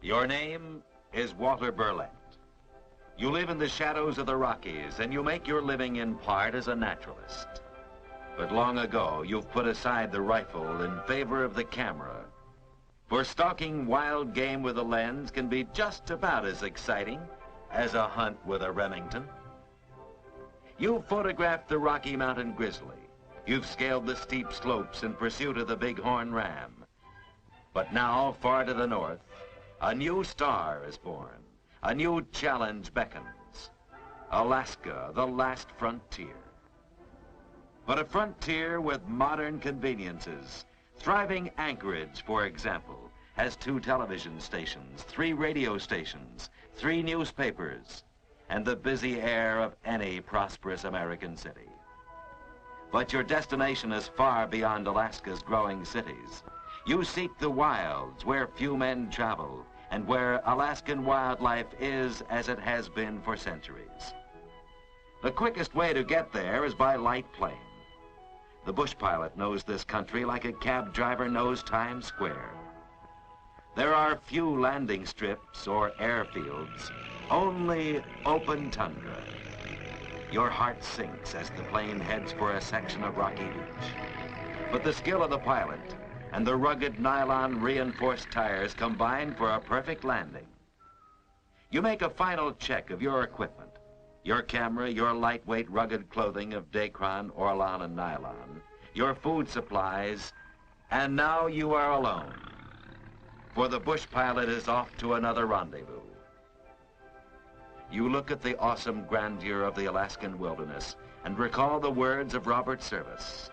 Your name is Walter Burlett. You live in the shadows of the Rockies, and you make your living in part as a naturalist. But long ago, you've put aside the rifle in favor of the camera. For stalking wild game with a lens can be just about as exciting as a hunt with a Remington. You've photographed the Rocky Mountain grizzly. You've scaled the steep slopes in pursuit of the bighorn ram. But now, far to the north, a new star is born. A new challenge beckons. Alaska, the last frontier. But a frontier with modern conveniences. Thriving Anchorage, for example, has 2 television stations, 3 radio stations, 3 newspapers, and the busy air of any prosperous American city. But your destination is far beyond Alaska's growing cities. You seek the wilds where few men travel, and where Alaskan wildlife is as it has been for centuries. The quickest way to get there is by light plane. The bush pilot knows this country like a cab driver knows Times Square. There are few landing strips or airfields, only open tundra. Your heart sinks as the plane heads for a section of rocky beach. But the skill of the pilot and the rugged nylon reinforced tires combine for a perfect landing. You make a final check of your equipment, your camera, your lightweight rugged clothing of Dacron, Orlon, and nylon, your food supplies, and now you are alone. For the bush pilot is off to another rendezvous. You look at the awesome grandeur of the Alaskan wilderness and recall the words of Robert Service.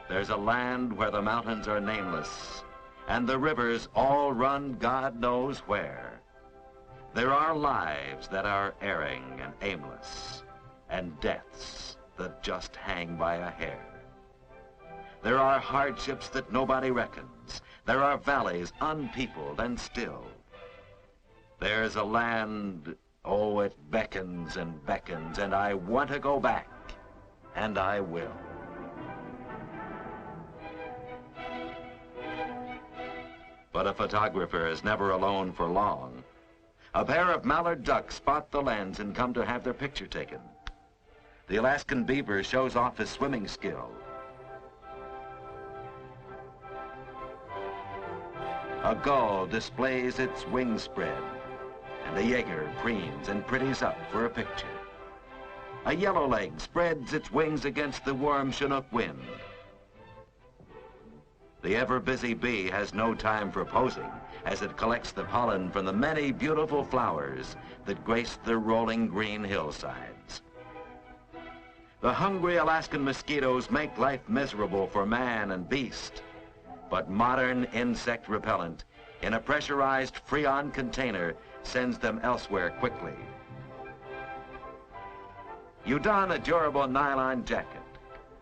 There's a land where the mountains are nameless, and the rivers all run God knows where. There are lives that are erring and aimless, and deaths that just hang by a hair. There are hardships that nobody reckons. There are valleys unpeopled and still. There's a land, oh, it beckons, and I want to go back, and I will. But a photographer is never alone for long. A pair of mallard ducks spot the lens and come to have their picture taken. The Alaskan beaver shows off his swimming skill. A gull displays its wing spread, and a Jaeger preens and pretties up for a picture. A yellowleg spreads its wings against the warm Chinook wind. The ever-busy bee has no time for posing as it collects the pollen from the many beautiful flowers that grace the rolling green hillsides. The hungry Alaskan mosquitoes make life miserable for man and beast, but modern insect repellent in a pressurized Freon container sends them elsewhere quickly. You don a durable nylon jacket,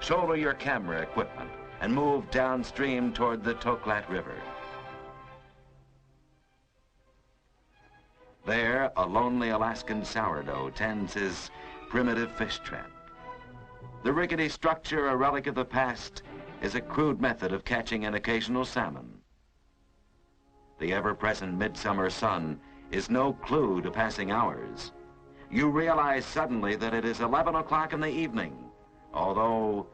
shoulder your camera equipment, and move downstream toward the Toklat River. There, a lonely Alaskan sourdough tends his primitive fish trap. The rickety structure, a relic of the past, is a crude method of catching an occasional salmon. The ever-present midsummer sun is no clue to passing hours. You realize suddenly that it is 11 o'clock in the evening, although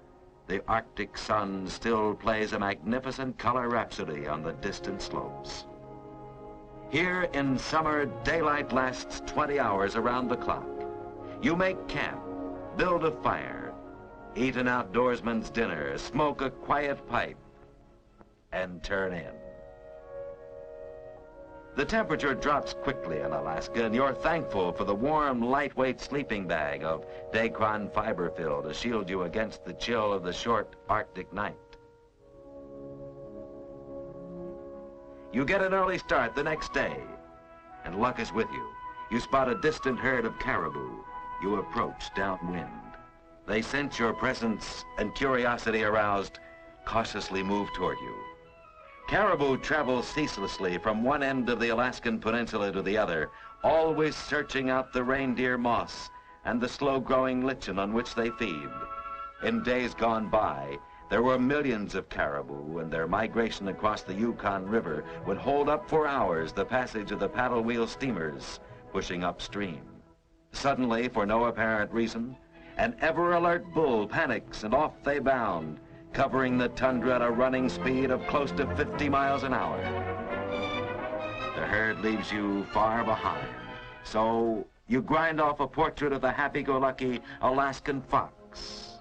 the Arctic sun still plays a magnificent color rhapsody on the distant slopes. Here in summer, daylight lasts 20 hours around the clock. You make camp, build a fire, eat an outdoorsman's dinner, smoke a quiet pipe, and turn in. The temperature drops quickly in Alaska, and you're thankful for the warm, lightweight sleeping bag of Dacron fiberfill to shield you against the chill of the short Arctic night. You get an early start the next day, and luck is with you. You spot a distant herd of caribou. You approach downwind. They sense your presence, and curiosity aroused, cautiously move toward you. Caribou travel ceaselessly from one end of the Alaskan peninsula to the other, always searching out the reindeer moss and the slow-growing lichen on which they feed. In days gone by, There were millions of caribou, and their migration across the Yukon River would hold up for hours the passage of the paddle wheel steamers pushing upstream. Suddenly, for no apparent reason, an ever-alert bull panics and off they bound, covering the tundra at a running speed of close to 50 miles an hour. The herd leaves you far behind, so you grind off a portrait of the happy-go-lucky Alaskan fox,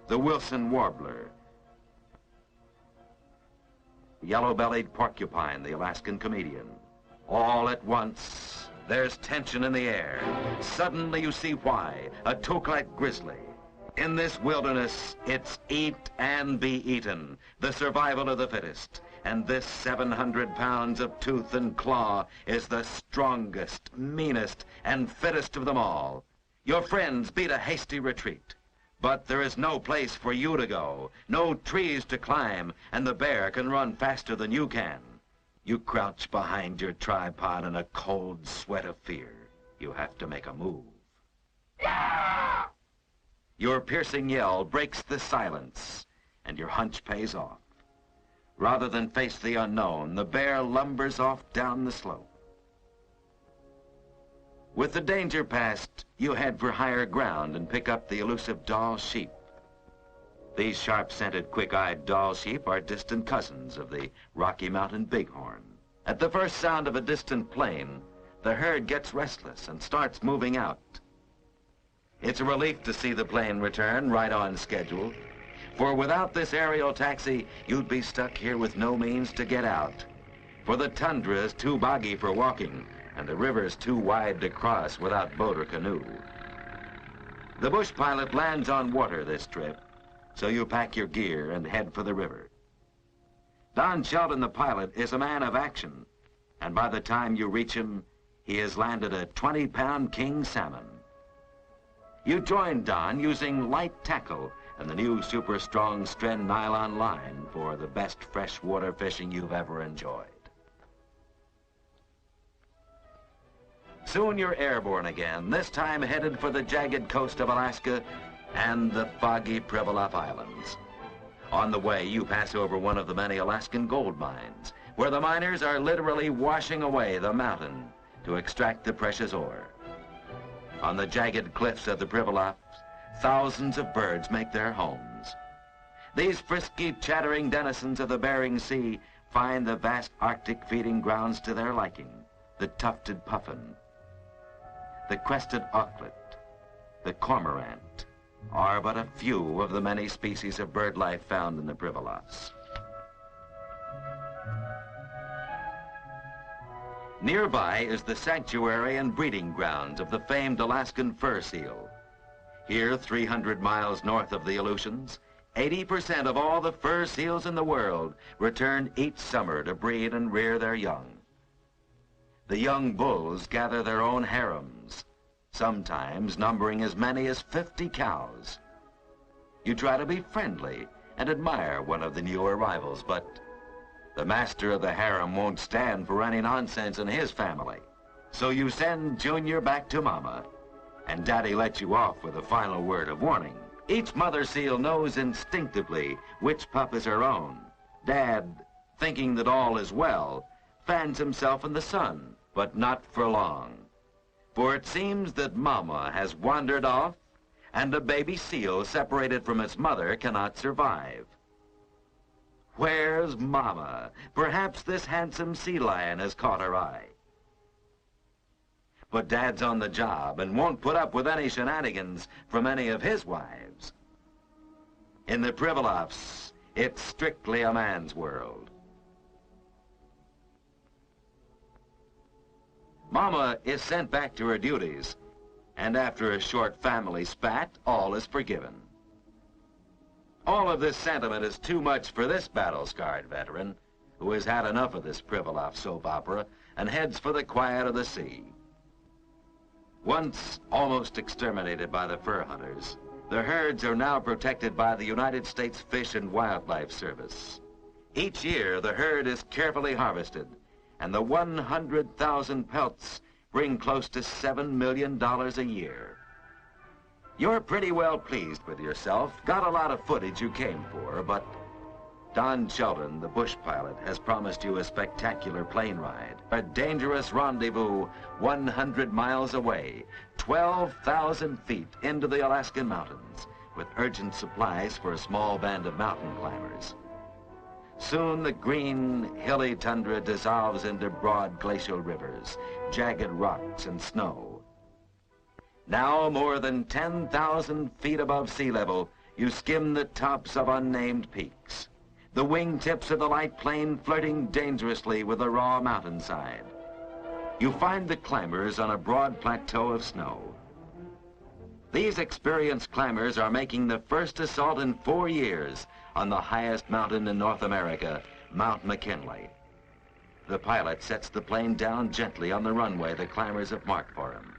the Wilson warbler, yellow-bellied porcupine, the Alaskan comedian. All at once, there's tension in the air. Suddenly you see why, a Toklat grizzly. In this wilderness, it's eat and be eaten, the survival of the fittest. And this 700 pounds of tooth and claw is the strongest, meanest, and fittest of them all. Your friends beat a hasty retreat. But there is no place for you to go, no trees to climb, and the bear can run faster than you can. You crouch behind your tripod in a cold sweat of fear. You have to make a move. Your piercing yell breaks the silence, and your hunch pays off. Rather than face the unknown, the bear lumbers off down the slope. With the danger past, you head for higher ground and pick up the elusive Dall sheep. These sharp-scented, quick-eyed Dall sheep are distant cousins of the Rocky Mountain bighorn. At the first sound of a distant plane, the herd gets restless and starts moving out. It's a relief to see the plane return right on schedule, for without this aerial taxi, you'd be stuck here with no means to get out. For the tundra is too boggy for walking, and the river's too wide to cross without boat or canoe. The bush pilot lands on water this trip, so you pack your gear and head for the river. Don Sheldon, the pilot, is a man of action, and by the time you reach him, he has landed a 20-pound king salmon. You join Don using light tackle and the new super strong Stren nylon line for the best freshwater fishing you've ever enjoyed. Soon you're airborne again, this time headed for the jagged coast of Alaska and the foggy Pribilof Islands. On the way, you pass over one of the many Alaskan gold mines, where the miners are literally washing away the mountain to extract the precious ore. On the jagged cliffs of the Pribilofs, thousands of birds make their homes. These frisky, chattering denizens of the Bering Sea find the vast Arctic feeding grounds to their liking. The tufted puffin, the crested auklet, the cormorant are but a few of the many species of bird life found in the Pribilofs. Nearby is the sanctuary and breeding grounds of the famed Alaskan fur seal. Here, 300 miles north of the Aleutians, 80% of all the fur seals in the world return each summer to breed and rear their young. The young bulls gather their own harems, sometimes numbering as many as 50 cows. You try to be friendly and admire one of the new arrivals, but the master of the harem won't stand for any nonsense in his family. So you send Junior back to Mama, and Daddy lets you off with a final word of warning. Each mother seal knows instinctively which pup is her own. Dad, thinking that all is well, fans himself in the sun, but not for long. For it seems that Mama has wandered off, and a baby seal separated from its mother cannot survive. Where's Mama? Perhaps this handsome sea lion has caught her eye. But Dad's on the job and won't put up with any shenanigans from any of his wives. In the Pribilofs, it's strictly a man's world. Mama is sent back to her duties, and after a short family spat, all is forgiven. All of this sentiment is too much for this battle-scarred veteran, who has had enough of this Pribilof soap opera and heads for the quiet of the sea. Once almost exterminated by the fur hunters, the herds are now protected by the United States Fish and Wildlife Service. Each year, the herd is carefully harvested, and the 100,000 pelts bring close to $7 million a year. You're pretty well pleased with yourself. Got a lot of footage you came for, but Don Sheldon, the bush pilot, has promised you a spectacular plane ride. A dangerous rendezvous 100 miles away, 12,000 feet into the Alaskan mountains, with urgent supplies for a small band of mountain climbers. Soon the green, hilly tundra dissolves into broad glacial rivers, jagged rocks and snow. Now, more than 10,000 feet above sea level, you skim the tops of unnamed peaks, the wingtips of the light plane flirting dangerously with the raw mountainside. You find the climbers on a broad plateau of snow. These experienced climbers are making the first assault in 4 years on the highest mountain in North America, Mount McKinley. The pilot sets the plane down gently on the runway the climbers have marked for him.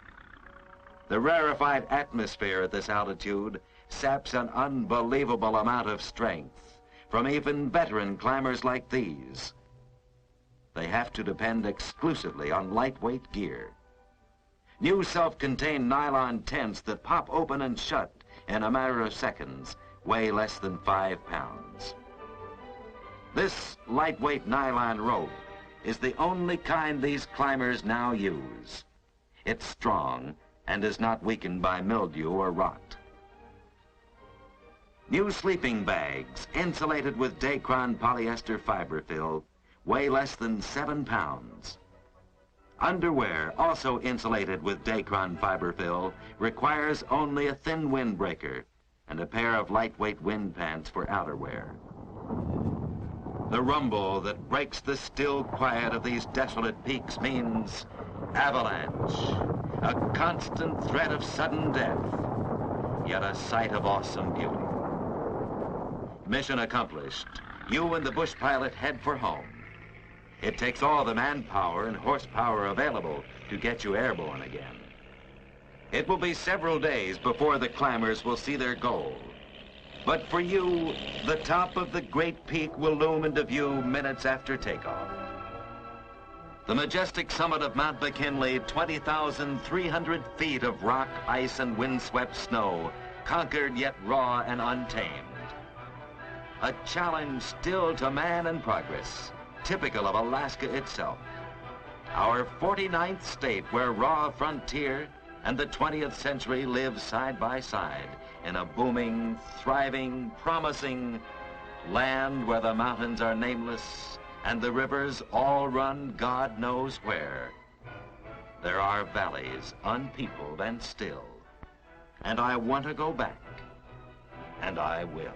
The rarefied atmosphere at this altitude saps an unbelievable amount of strength from even veteran climbers like these. They have to depend exclusively on lightweight gear. New self-contained nylon tents that pop open and shut in a matter of seconds weigh less than 5 pounds. This lightweight nylon rope is the only kind these climbers now use. It's strong and is not weakened by mildew or rot. New sleeping bags, insulated with Dacron polyester fiberfill, weigh less than 7 pounds. Underwear, also insulated with Dacron fiberfill, requires only a thin windbreaker and a pair of lightweight wind pants for outerwear. The rumble that breaks the still quiet of these desolate peaks means avalanche, a constant threat of sudden death, yet a sight of awesome beauty. Mission accomplished. You and the bush pilot head for home. It takes all the manpower and horsepower available to get you airborne again. It will be several days before the climbers will see their goal. But for you, the top of the great peak will loom into view minutes after takeoff. The majestic summit of Mount McKinley, 20,300 feet of rock, ice, and windswept snow, conquered yet raw and untamed. A challenge still to man and progress, typical of Alaska itself. Our 49th state where raw frontier and the 20th century live side by side in a booming, thriving, promising land where the mountains are nameless and the rivers all run God knows where. There are valleys unpeopled and still, and I want to go back, and I will.